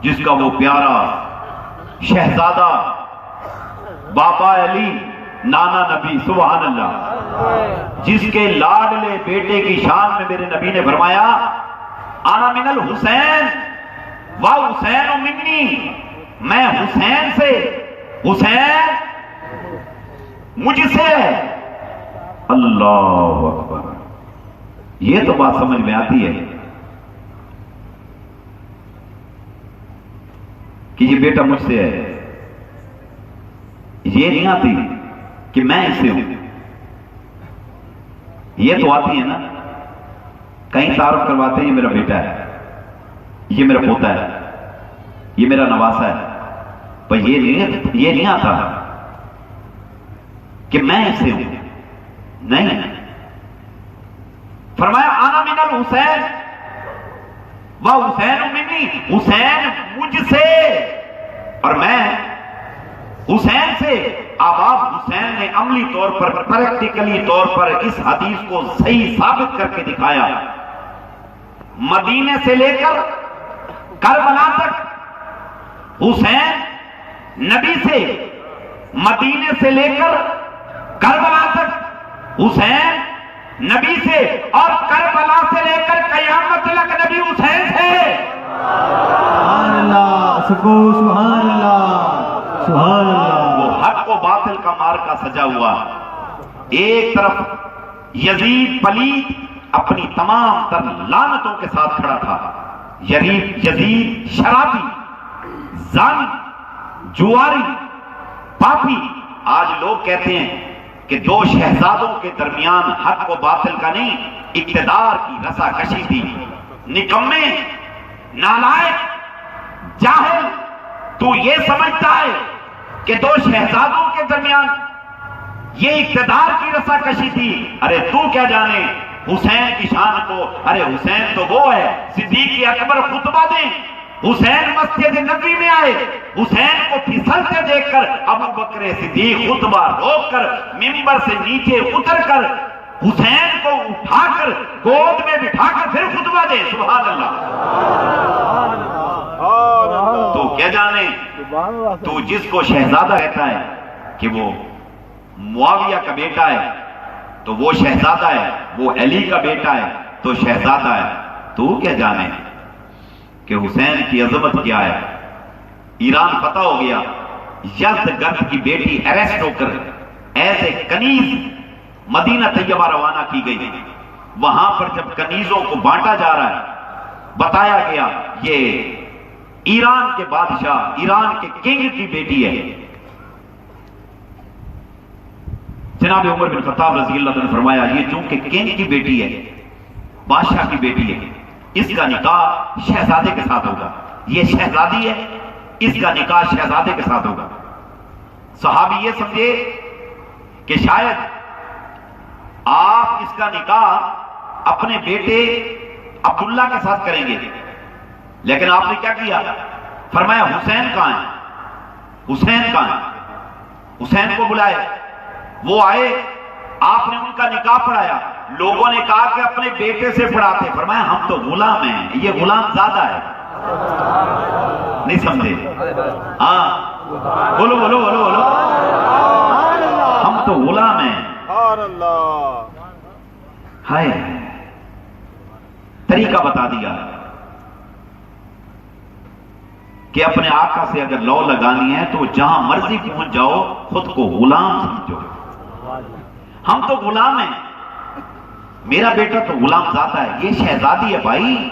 جس کا وہ پیارا شہزادہ بابا علی نانا نبی، سبحان اللہ، جس کے لاڈلے بیٹے کی شان میں میرے نبی نے فرمایا انا من الحسین و حسین منی، میں حسین سے، حسین مجھ سے ہے۔ اللہ اکبر، یہ تو بات سمجھ میں آتی ہے کہ یہ بیٹا مجھ سے ہے، یہ نہیں آتی کہ میں اس سے ہوں۔ یہ تو آتی ہے نا، کہیں تعارف کرواتے ہیں یہ میرا بیٹا ہے، یہ میرا پوتا ہے، یہ میرا نواسا ہے، پر یہ نہیں آتا کہ میں اس سے ہوں، نہیں۔ فرمایا انا من الحسین و حسین منی، حسین مجھ سے اور میں حسین سے۔ اب آپ حسین نے عملی طور پر، پریکٹیکلی طور پر اس حدیث کو صحیح ثابت کر کے دکھایا۔ مدینے سے لے کر کربلا تک حسین نبی سے، مدینے سے لے کر کربلا تک حسین نبی سے، اور کربلا سے لے کر قیامت تک نبی حسین سے۔ سبحان اللہ، سبحان اللہ، سبحان اللہ۔ وہ حق و باطل کا مارکا سجا ہوا، ایک طرف یزید پلید اپنی تمام تر لعنتوں کے ساتھ کھڑا تھا، یزید شرابی، زانی، جواری، پاپی۔ آج لوگ کہتے ہیں کہ دو شہزادوں کے درمیان حق و باطل کا نہیں، اقتدار کی رسا کشی تھی۔ نکمے، نالائق، جاہل، تو یہ سمجھتا ہے کہ دو شہزادوں کے درمیان یہ اقتدار کی رسا کشی تھی؟ ارے تو کیا جانے حسین کی شان کو۔ ارے حسین تو وہ ہے صدیق اکبر خطبہ دیں، حسین مسجد نبوی میں آئے، حسین کو پھسلتے دیکھ کر ابو بکر صدیق خطبہ روک کر منبر سے نیچے اتر کر حسین کو اٹھا کر گود میں بٹھا کر پھر خطبہ دے۔ سبحان اللہ۔ تو کیا جانے تو جس کو شہزادہ کہتا ہے کہ وہ معاویہ کا بیٹا ہے تو وہ شہزادہ ہے، وہ علی کا بیٹا ہے تو شہزادہ ہے، تو کیا جانے کہ حسین کی عظمت کیا ہے۔ ایران فتح ہو گیا، یزدگرد کی بیٹی اریسٹ ہو کر ایز اے کنیز مدینہ طیبہ روانہ کی گئی۔ وہاں پر جب کنیزوں کو بانٹا جا رہا ہے، بتایا گیا یہ ایران کے بادشاہ، ایران کے کنگ کی بیٹی ہے۔ جناب عمر بن خطاب رضی اللہ عنہ نے فرمایا یہ چونکہ کنگ کی بیٹی ہے، بادشاہ کی بیٹی ہے، اس کا نکاح شہزادے کے ساتھ ہوگا۔ یہ شہزادی ہے، اس کا نکاح شہزادے کے ساتھ ہوگا۔ صحابی یہ سمجھے کہ شاید آپ اس کا نکاح اپنے بیٹے عبداللہ کے ساتھ کریں گے، لیکن آپ نے کیا کیا؟ فرمایا حسین کہاں ہے؟ حسین کہاں ہے؟ حسین کو بلائے، وہ آئے، آپ نے ان کا نکاح پڑھایا۔ لوگوں نے کہا کہ اپنے بیٹے سے پڑھاتے، فرمایا ہم تو غلام ہیں، یہ غلام زادہ ہے۔ نہیں سمجھے؟ ہاں بولو بولو بولو بولو، ہم تو غلام ہیں۔ ہائے، طریقہ بتا دیا کہ اپنے آقا سے اگر لو لگانی ہے تو جہاں مرضی پہنچ جاؤ، خود کو غلام سمجھو۔ ہم تو غلام ہیں، میرا بیٹا تو غلام زادہ ہے، یہ شہزادی ہے بھائی،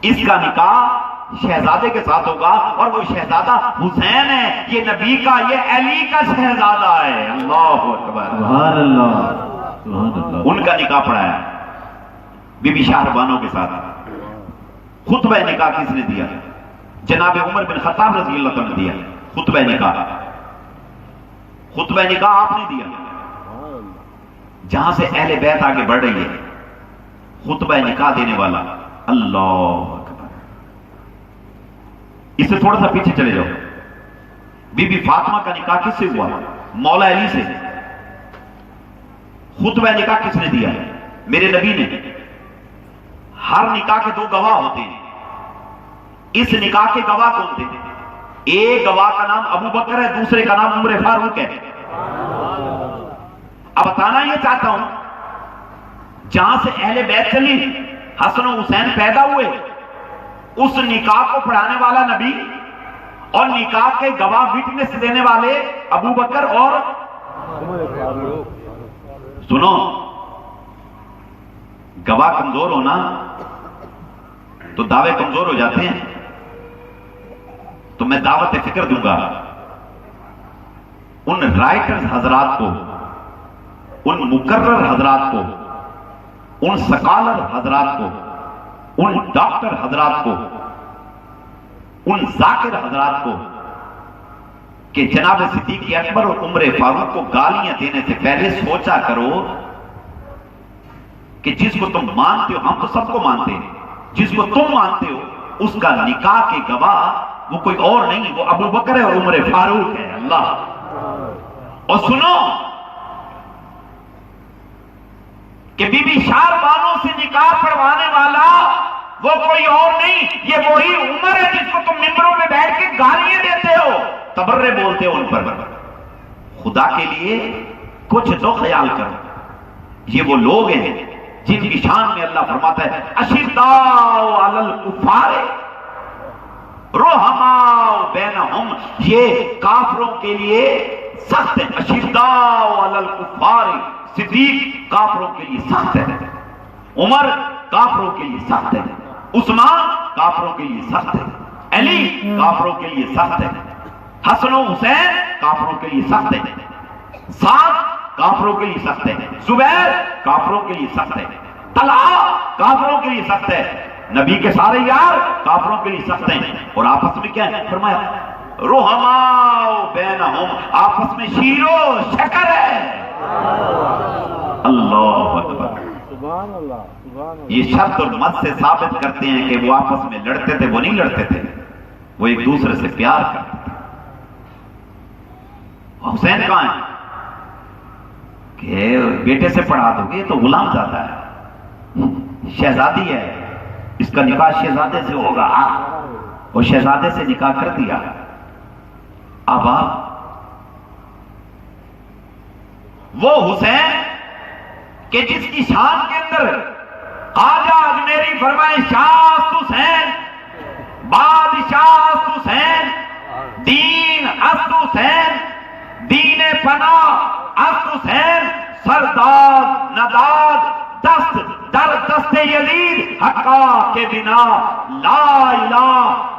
اس کا نکاح شہزادے کے ساتھ ہوگا، اور وہ شہزادہ حسین ہے، یہ نبی کا، یہ علی کا شہزادہ ہے۔ اللہ اکبر، سبحان اللہ، سبحان اللہ۔ ان کا نکاح پڑھایا بی بی شاہربانو کے ساتھ۔ خطبہ نکاح کس نے دیا؟ جناب عمر بن خطاب رضی اللہ عنہ نے دیا خطبہ نکاح۔ خطبہ نکاح آپ نے دیا، جہاں سے اہل بیت آگے بڑھ رہی ہے، خطبہ نکاح دینے والا اللہ اکبر۔ اس سے تھوڑا سا پیچھے چلے جاؤ، بی بی فاطمہ کا نکاح کس سے ہوا؟ مولا علی سے۔ خطبہ نکاح کس نے دیا؟ میرے نبی نے۔ ہر نکاح کے دو گواہ ہوتے ہیں، اس نکاح کے گواہ کون تھے؟ ایک گواہ کا نام ابو بکر ہے، دوسرے کا نام عمر فاروق ہے۔ اب بتانا یہ چاہتا ہوں، جہاں سے اہل بیت چلی، حسن و حسین پیدا ہوئے، اس نکاح کو پڑھانے والا نبی اور نکاح کے گواہ وٹنس دینے والے ابو بکر اور سنو، گواہ کمزور ہونا تو دعوے کمزور ہو جاتے ہیں۔ تو میں دعوت فکر دوں گا ان رائٹرز حضرات کو، ان مقرر حضرات کو، ان سکالر حضرات کو، ان ڈاکٹر حضرات کو، ان ذاکر حضرات کو کہ جناب صدیق اکبر اور عمر فاروق کو گالیاں دینے سے پہلے سوچا کرو کہ جس کو تم مانتے ہو، ہم تو سب کو مانتے ہیں، جس کو تم مانتے ہو اس کا نکاح کے گواہ وہ کوئی اور نہیں، وہ ابو بکر ہے اور عمر فاروق ہے۔ اللہ، اور سنو کہ بی بی شار بانو سے نکاح پڑھوانے والا وہ کوئی اور نہیں، یہ وہی عمر ہے جس کو تم ممبروں میں بیٹھ کے گالیاں دیتے ہو، تبرے بولتے ہو ان پر۔ خدا کے لیے کچھ تو خیال کرو، یہ وہ لوگ ہیں جن کی شان میں اللہ فرماتا ہے اشداء علی الکفار رحماء بینہم، یہ کافروں کے لیے سخت ہے۔ اشداء علی الکفار، صدیق کافروں کے لیے سخت ہے، عمر کافروں کے لیے سخت ہے، عثمان کافروں کے لیے سخت ہے، علی کافروں کے لیے سخت ہے، حسن و حسین کافروں کے لیے سخت ہے، سعد کافروں کے لیے سخت ہے، زبیر کافروں کے لیے سخت ہے، طلحہ کافروں کے لیے سخت ہے، نبی کے سارے یار کافروں کے لیے سخت ہیں، اور آپس میں کیا ہے؟ فرمایا رحماء بینہم، آپس میں شیر و شکر ہے۔ اللہ اکبر، یہ شرط اور مت سے ثابت کرتے ہیں کہ وہ آپس میں لڑتے تھے، وہ نہیں لڑتے تھے، وہ ایک دوسرے سے پیار کرتے تھے۔ حسین کہاں ہے کہ بیٹے سے پڑھا دو گے تو غلام زادہ ہے، شہزادی ہے، اس کا نکاح شہزادے سے ہوگا، اور شہزادے سے نکاح کر دیا۔ اب آپ وہ حسین کہ جس کی شان کے اندر خواجہ اجمیری فرمائے شاست حسین، بادشاہ حسین، دین است حسین، دین پناہ است حسین، سردار نداد دست در دست یزید حقا کے بنا لا الہ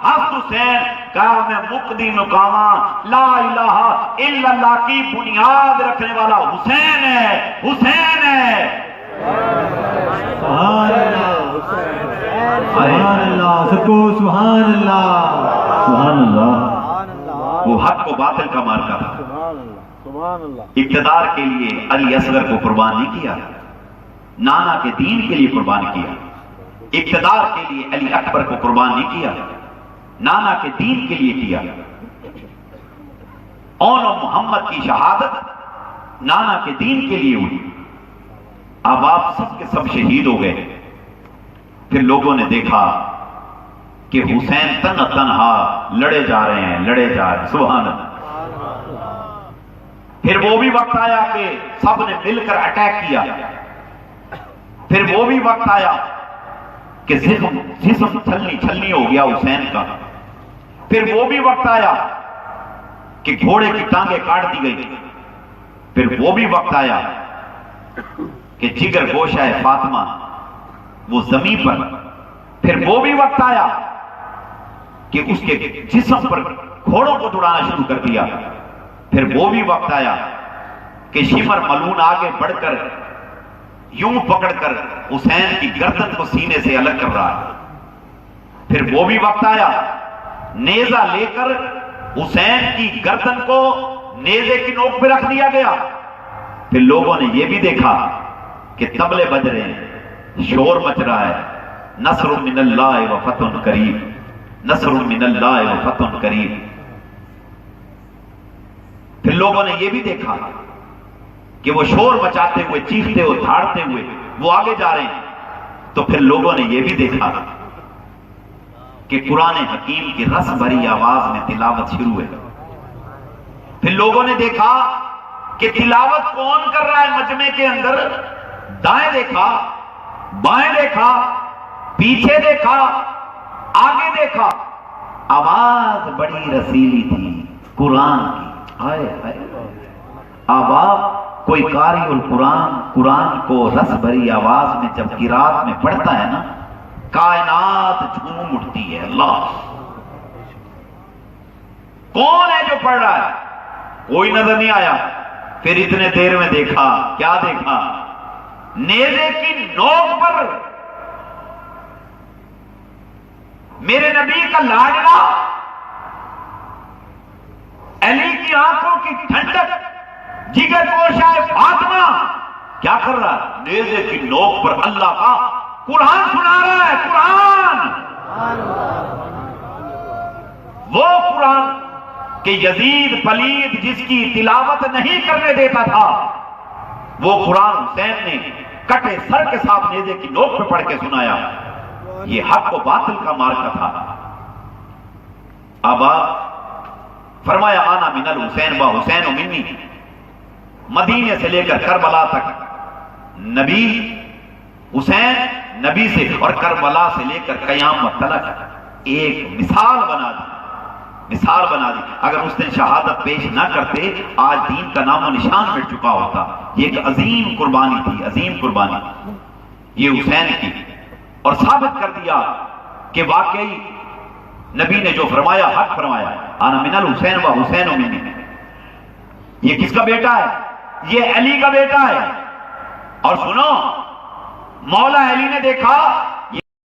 است حسین، کہا میں مقدی مقامہ لا الہ الا اللہ کی بنیاد رکھنے والا حسین ہے، حسین ہے۔ سبحان اللہ، سبحان اللہ، سکو سبحان اللہ، سبحان اللہ۔ وہ حق و باطل کا مارکا تھا، اقتدار کے لیے علی اصغر کو قربان نہیں کیا، نانا کے دین کے لیے قربان کیا، اقتدار کے لیے علی اکبر کو قربان نہیں کیا، نانا کے دین کے لیے کیا۔ اون و محمد کی شہادت نانا کے دین کے لیے ہوئی۔ اب آپ سب کے سب شہید ہو گئے، پھر لوگوں نے دیکھا کہ حسین تنہا لڑے جا رہے ہیں، لڑے جا رہے ہیں، سبحان اللہ۔ پھر وہ بھی وقت آیا کہ سب نے مل کر اٹیک کیا، پھر وہ بھی وقت آیا کہ جسم چھلنی ہو گیا حسین کا، پھر وہ بھی وقت آیا کہ گھوڑے کی ٹانگیں کاٹ دی گئی، پھر وہ بھی وقت آیا کہ جگر گوشہ فاطمہ وہ زمین پر، پھر وہ بھی وقت آیا کہ اس کے جسم پر گھوڑوں کو دوڑانا شروع کر دیا، پھر وہ بھی وقت آیا کہ شمر ملون آگے بڑھ کر یوں پکڑ کر حسین کی گردن کو سینے سے الگ کر رہا ہے، پھر وہ بھی وقت آیا نیزہ لے کر حسین کی گردن کو نیزے کی نوک پہ رکھ دیا گیا۔ پھر لوگوں نے یہ بھی دیکھا کہ طبلے بج رہے ہیں، شور مچ رہا ہے، نصر من اللہ و فتح قریب، نصر من اللہ و فتح قریب۔ پھر لوگوں نے یہ بھی دیکھا کہ وہ شور مچاتے ہوئے، چیختے ہوئے، دھاڑتے ہوئے وہ آگے جا رہے ہیں۔ تو پھر لوگوں نے یہ بھی دیکھا کہ قرآن حکیم کی رس بھری آواز میں تلاوت شروع ہے. پھر لوگوں نے دیکھا کہ تلاوت کون کر رہا ہے مجمع کے اندر. دائیں دیکھا، بائیں دیکھا، پیچھے دیکھا، آگے دیکھا، آواز بڑی رسیلی تھی قرآن کی. ہائے ہائے، اب آپ کوئی قاری القرآن قرآن کو رس بھری آواز میں جب قرات میں پڑھتا ہے نا، کائنات جھوم اٹھتی ہے. اللہ کون ہے جو پڑھ رہا ہے؟ کوئی نظر نہیں آیا. پھر اتنے دیر میں دیکھا، کیا دیکھا؟ نیزے کی نوک پر میرے نبی کا لاڈلا علی کی آنکھوں کی ٹھنڈک جگر گوشہ فاطمہ کیا کر رہا ہے؟ نیزے کی نوک پر اللہ کا قرآن سنا رہا ہے. قرآن، وہ قرآن کہ یزید پلید جس کی تلاوت نہیں کرنے دیتا تھا، وہ قرآن حسین نے کٹے سر کے ساتھ نیزے کی نوک پہ پڑھ کے سنایا. یہ حق و باطل کا مارکا تھا. اب فرمایا آنا من الحسین و حسین و منی. مدینے سے لے کر کربلا تک نبی، حسین نبی سے، اور کربلا سے لے کر قیامت تک ایک مثال بنا دی. مثال بنا دی. اگر اس دن شہادت پیش نہ کرتے آج دین کا نام و نشان مٹ چکا ہوتا. یہ ایک عظیم قربانی تھی، عظیم قربانی یہ حسین کی. اور ثابت کر دیا کہ واقعی نبی نے جو فرمایا حق فرمایا. انا من الحسین و حسین و منی. یہ کس کا بیٹا ہے؟ یہ علی کا بیٹا ہے. اور سنو، مولا علی نے دیکھا